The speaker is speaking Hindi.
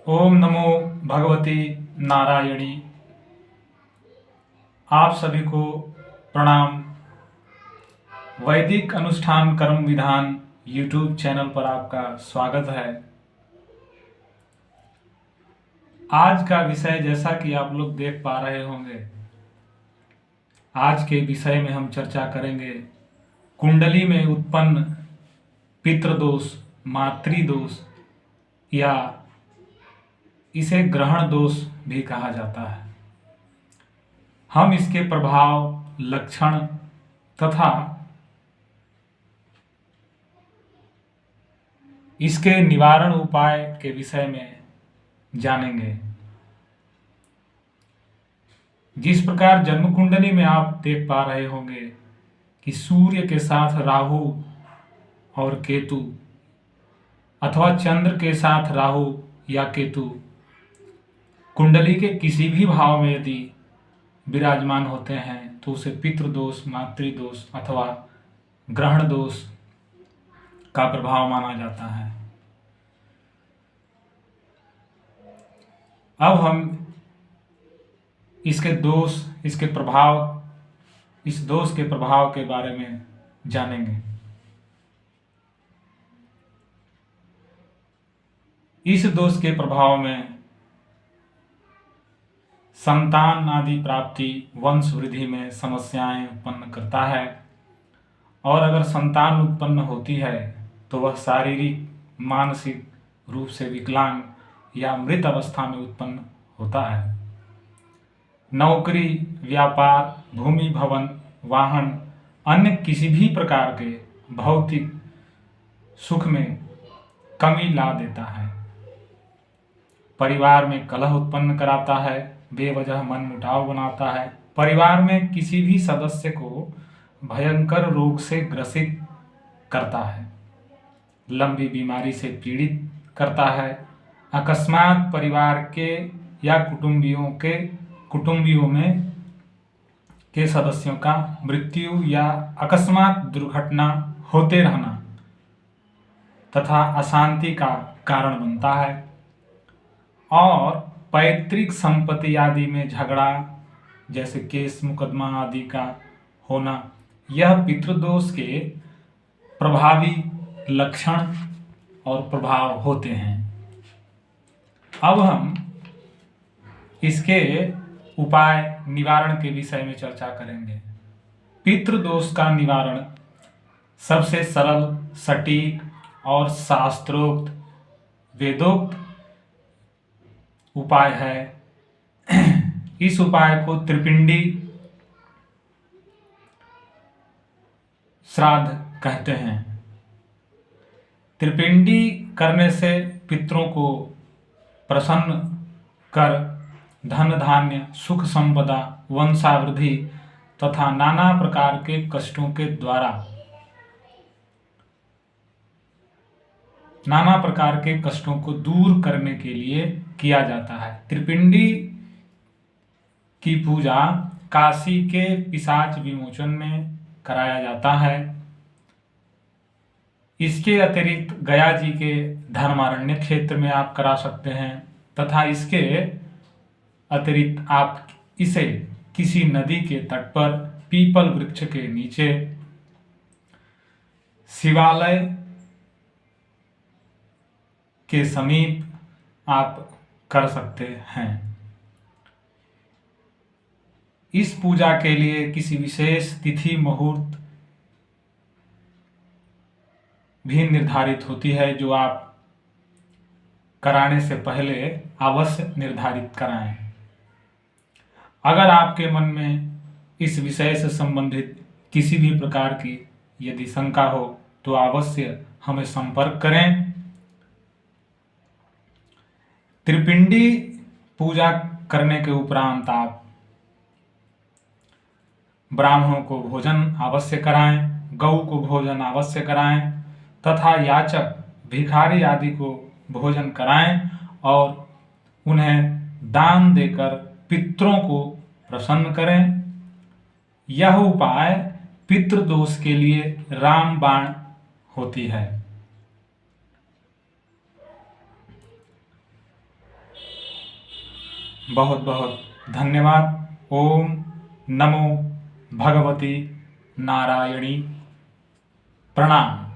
ओम नमो भगवती नारायणी। आप सभी को प्रणाम। वैदिक अनुष्ठान कर्म विधान यूट्यूब चैनल पर आपका स्वागत है। आज का विषय, जैसा कि आप लोग देख पा रहे होंगे, आज के विषय में हम चर्चा करेंगे कुंडली में उत्पन्न पितृदोष, मातृदोष या इसे ग्रहण दोष भी कहा जाता है। हम इसके प्रभाव, लक्षण तथा इसके निवारण उपाय के विषय में जानेंगे। जिस प्रकार जन्म कुंडली में आप देख पा रहे होंगे कि सूर्य के साथ राहु और केतु अथवा चंद्र के साथ राहु या केतु कुंडली के किसी भी भाव में यदि विराजमान होते हैं तो उसे पितृदोष, मातृदोष अथवा ग्रहण दोष का प्रभाव माना जाता है। अब हम इसके दोष, इसके प्रभाव, इस दोष के प्रभाव के बारे में जानेंगे। इस दोष के प्रभाव में संतान आदि प्राप्ति, वंश वृद्धि में समस्याएं उत्पन्न करता है और अगर संतान उत्पन्न होती है तो वह शारीरिक, मानसिक रूप से विकलांग या मृत अवस्था में उत्पन्न होता है। नौकरी, व्यापार, भूमि, भवन, वाहन, अन्य किसी भी प्रकार के भौतिक सुख में कमी ला देता है। परिवार में कलह उत्पन्न कराता है, बेवजह मनमुटाव बनाता है। परिवार में किसी भी सदस्य को भयंकर रोग से ग्रसित करता है, लंबी बीमारी से पीड़ित करता है। अकस्मात परिवार के या कुटुंबियों में के सदस्यों का मृत्यु या अकस्मात दुर्घटना होते रहना तथा अशांति का कारण बनता है। और पैतृक संपत्ति आदि में झगड़ा, जैसे केस मुकदमा आदि का होना, यह पितृदोष के प्रभावी लक्षण और प्रभाव होते हैं। अब हम इसके उपाय, निवारण के विषय में चर्चा करेंगे। पितृदोष का निवारण सबसे सरल, सटीक और शास्त्रोक्त, वेदोक्त उपाय है। इस उपाय को त्रिपिंडी श्राद्ध कहते हैं। त्रिपिंडी करने से पितरों को प्रसन्न कर धन धान्य, सुख संपदा, वंशावृद्धि तथा नाना प्रकार के कष्टों के द्वारा नाना प्रकार के कष्टों को दूर करने के लिए किया जाता है। त्रिपिंडी की पूजा काशी के पिशाच विमोचन में कराया जाता है। इसके अतिरिक्त गया जी के धर्मारण्य क्षेत्र में आप करा सकते हैं तथा इसके अतिरिक्त आप इसे किसी नदी के तट पर, पीपल वृक्ष के नीचे, शिवालय के समीप आप कर सकते हैं। इस पूजा के लिए किसी विशेष तिथि, मुहूर्त भी निर्धारित होती है, जो आप कराने से पहले अवश्य निर्धारित कराएं। अगर आपके मन में इस विषय से संबंधित किसी भी प्रकार की यदि शंका हो तो अवश्य हमें संपर्क करें। त्रिपिंडी पूजा करने के उपरांत आप ब्राह्मणों को भोजन अवश्य कराएं, गौ को भोजन अवश्य कराएं तथा याचक, भिखारी आदि को भोजन कराएं और उन्हें दान देकर पितरों को प्रसन्न करें। यह उपाय पितृदोष के लिए रामबाण होती है। बहुत बहुत धन्यवाद। ओम नमो भगवती नारायणी। प्रणाम।